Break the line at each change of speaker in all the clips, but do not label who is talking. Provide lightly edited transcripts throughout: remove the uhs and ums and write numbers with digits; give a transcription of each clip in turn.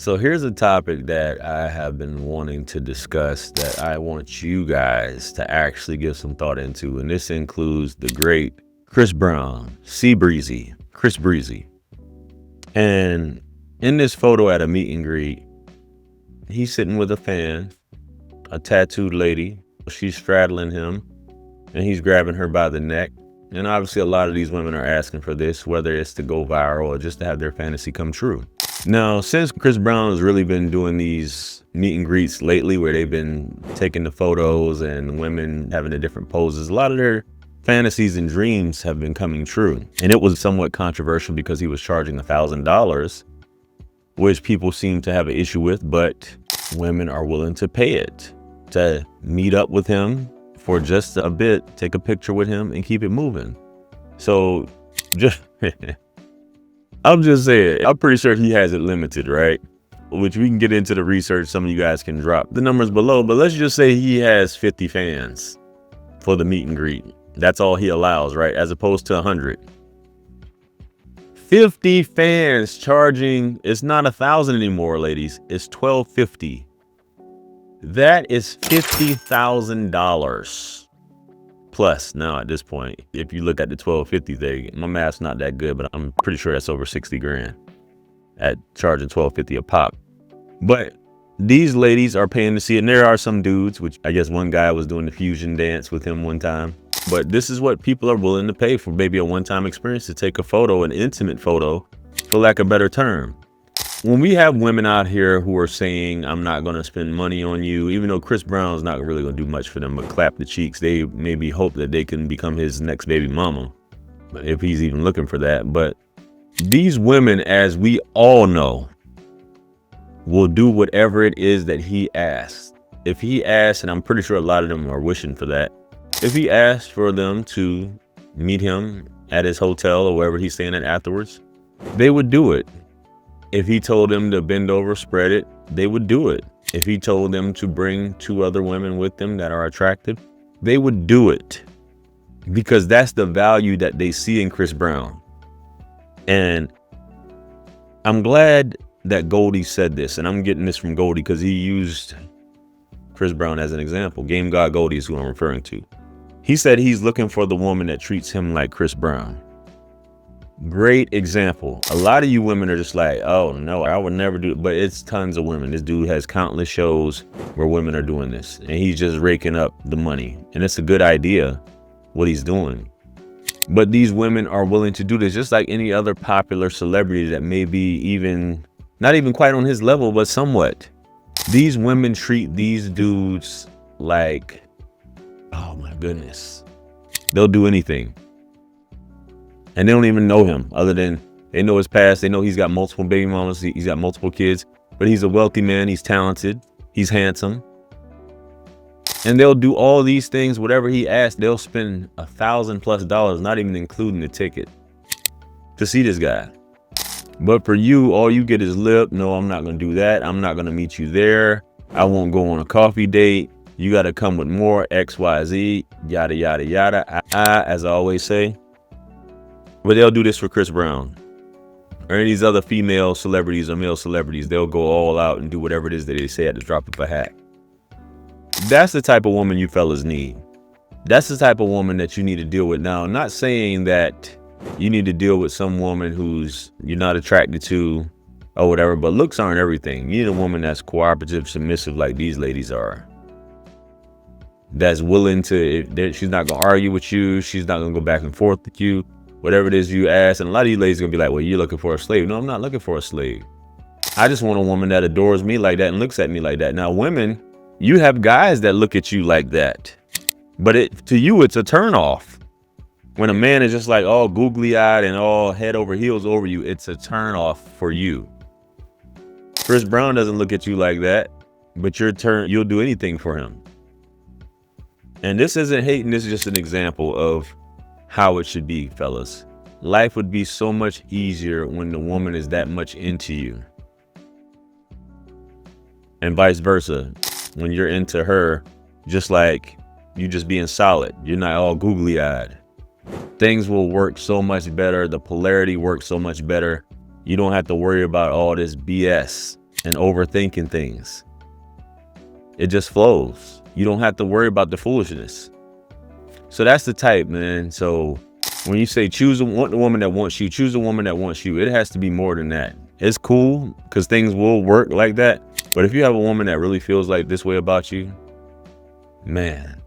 So here's a topic that I have been wanting to discuss that I want you guys to actually give some thought into. And this includes the great Chris Brown, Sea Breezy, Chris Breezy. And in this photo at a meet and greet, he's sitting with a fan, a tattooed lady. She's straddling him and he's grabbing her by the neck. And obviously a lot of these women are asking for this, whether it's to go viral or just to have their fantasy come true. Now, since Chris Brown has really been doing these meet and greets lately where they've been taking the photos and women having the different poses, a lot of their fantasies and dreams have been coming true. And it was somewhat controversial because he was charging $1,000, which people seem to have an issue with, but women are willing to pay it to meet up with him for just a bit, take a picture with him and keep it moving. So just I'm just saying, I'm pretty sure he has it limited, right? Which we can get into the research. Some of you guys can drop the numbers below, but let's just say he has 50 fans for the meet and greet. That's all he allows, right? As opposed to 100. 50 fans charging, it's not $1,000 anymore, ladies. It's $1,250. That is $50,000 plus now at this point. If you look at the $1,250 thing, my math's not that good, but I'm pretty sure that's over 60 grand at charging $1,250 a pop. But these ladies are paying to see it. And there are some dudes, which I guess one guy was doing the fusion dance with him one time. But this is what people are willing to pay for, maybe a one-time experience to take a photo, an intimate photo, for lack of a better term. When we have women out here who are saying, I'm not going to spend money on you, even though Chris Brown's not really going to do much for them but clap the cheeks, they maybe hope that they can become his next baby mama, if he's even looking for that. But these women, as we all know, will do whatever it is that he asks. If he asks, and I'm pretty sure a lot of them are wishing for that, if he asks for them to meet him at his hotel or wherever he's staying at afterwards, they would do it. If he told them to bend over, spread it, they would do it. If he told them to bring 2 other women with them that are attractive, they would do it. Because that's the value that they see in Chris Brown. And I'm glad that Goldie said this, and I'm getting this from Goldie because he used Chris Brown as an example. Game God Goldie is who I'm referring to. He said he's looking for the woman that treats him like Chris Brown. Great example. A lot of you women are just like, oh no, I would never do it. But it's tons of women. This dude has countless shows where women are doing this, and he's just raking up the money. And it's a good idea what he's doing. But these women are willing to do this, just like any other popular celebrity that may be even not even quite on his level, but somewhat. These women treat these dudes like, oh my goodness, they'll do anything. And they don't even know him, other than they know his past. They know he's got multiple baby mamas. He's got multiple kids, but he's a wealthy man. He's talented. He's handsome. And they'll do all these things, whatever he asks. They'll spend $1,000+, not even including the ticket, to see this guy. But for you, all you get is lip. No, I'm not going to do that. I'm not going to meet you there. I won't go on a coffee date. You got to come with more X, Y, Z, yada, yada, yada. As I always say. But they'll do this for Chris Brown or any of these other female celebrities or male celebrities. They'll go all out and do whatever it is that they say at the drop of a hat. That's the type of woman you fellas need. That's the type of woman that you need to deal with. Now, I'm not saying that you need to deal with some woman who's you're not attracted to or whatever, but looks aren't everything. You need a woman that's cooperative, submissive like these ladies are. That's willing to, she's not going to argue with you. She's not going to go back and forth with you. Whatever it is you ask. And a lot of you ladies are going to be like, well, you're looking for a slave. No, I'm not looking for a slave. I just want a woman that adores me like that and looks at me like that. Now, women, you have guys that look at you like that. But to you, it's a turnoff. When a man is just like all googly eyed and all head over heels over you, it's a turnoff for you. Chris Brown doesn't look at you like that, but you'll do anything for him. And this isn't hating. This is just an example of how it should be, fellas. Life would be so much easier when the woman is that much into you. And vice versa. When you're into her, just like you just being solid. You're not all googly eyed. Things will work so much better. The polarity works so much better. You don't have to worry about all this BS. and overthinking things. It just flows. You don't have to worry about the foolishness. So that's the type, man. So when you say want the woman that wants you, choose a woman that wants you, it has to be more than that. It's cool because things will work like that. But if you have a woman that really feels like this way about you, man.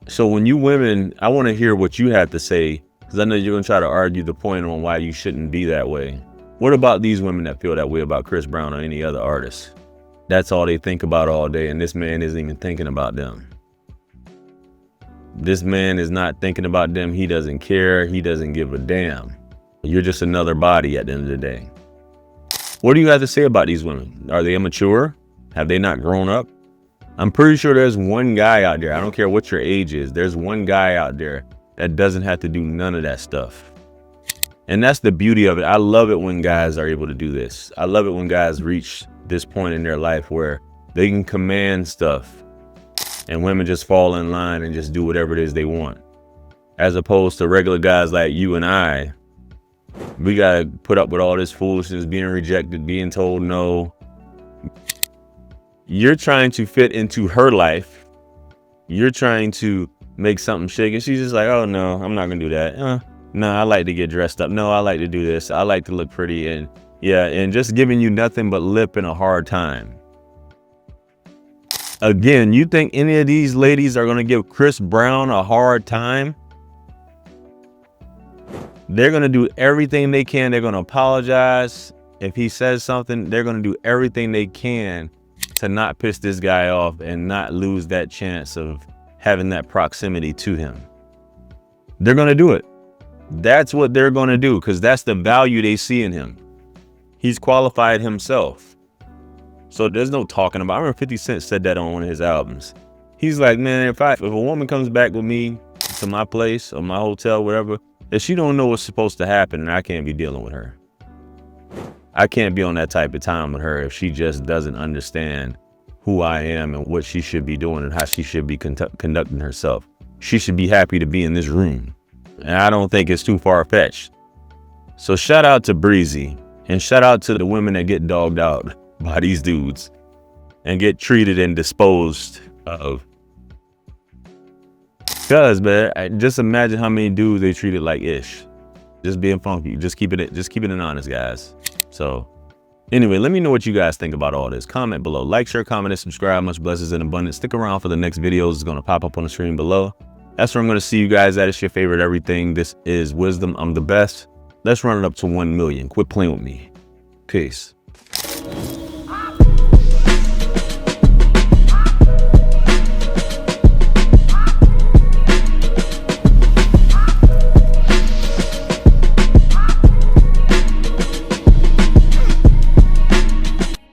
So when you women, I want to hear what you have to say, because I know you're going to try to argue the point on why you shouldn't be that way. What about these women that feel that way about Chris Brown or any other artist? That's all they think about all day, and this man isn't even thinking about them. This man is not thinking about them. He doesn't care. He doesn't give a damn. You're just another body at the end of the day. What do you have to say about these women? Are they immature? Have they not grown up? I'm pretty sure there's one guy out there, I don't care what your age is, there's one guy out there that doesn't have to do none of that stuff. And that's the beauty of it. I love it when guys are able to do this. I love it when guys reach this point in their life where they can command stuff and women just fall in line and just do whatever it is they want. As opposed to regular guys like you and I, we gotta put up with all this foolishness, being rejected, being told no. You're trying to fit into her life. You're trying to make something shake, and she's just like, oh no, I'm not gonna do that. No, I like to get dressed up. No, I like to do this. I like to look pretty, and yeah, and just giving you nothing but lip and a hard time. Again, you think any of these ladies are gonna give Chris Brown a hard time? They're gonna do everything they can. They're gonna apologize. If he says something, they're gonna do everything they can to not piss this guy off and not lose that chance of having that proximity to him. They're gonna do it. That's what they're gonna do, because that's the value they see in him. He's qualified himself. So there's no talking about. I remember 50 Cent said that on one of his albums. He's like, man, if a woman comes back with me to my place or my hotel, whatever, if she don't know what's supposed to happen, and I can't be dealing with her. I can't be on that type of time with her if she just doesn't understand who I am and what she should be doing and how she should be conducting herself. She should be happy to be in this room. And I don't think it's too far-fetched. So shout out to Breezy, and shout out to the women that get dogged out by these dudes and get treated and disposed of. Because, man, just imagine how many dudes they treated like ish. Just being funky. Just keeping it honest, guys. So anyway, let me know what you guys think about all this. Comment below. Like, share, comment, and subscribe. Much blessings and abundance. Stick around for the next videos. It's going to pop up on the screen below. That's where I'm going to see you guys at. It's your favorite everything. This is Wisdom. I'm the best. Let's run it up to 1 million. Quit playing with me. Peace.